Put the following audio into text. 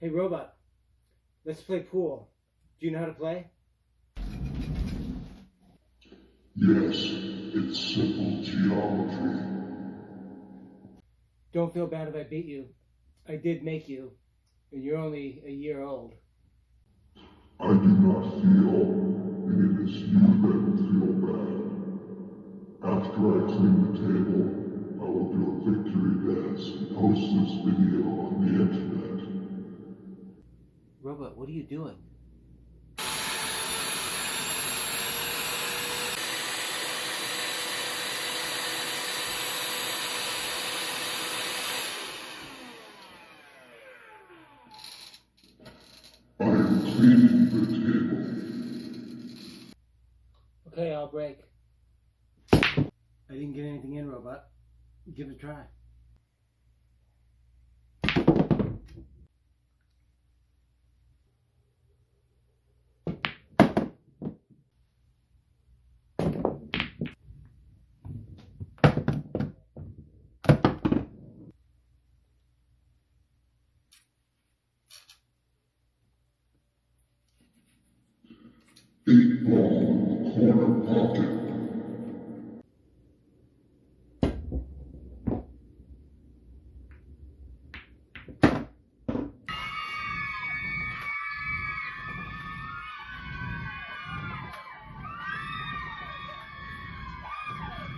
Hey, robot, let's play pool. Do you know how to play? Yes, it's simple geometry. Don't feel bad if I beat you. I did make you, and you're only a year old. I do not feel, and it is you that will feel bad. After I clean the table, I will do a victory dance and post this video on the internet. Robot, what are you doing? I am cleaning the table. Okay, I'll break. I didn't get anything in, robot. Give it a try. Eight ball in the corner pocket.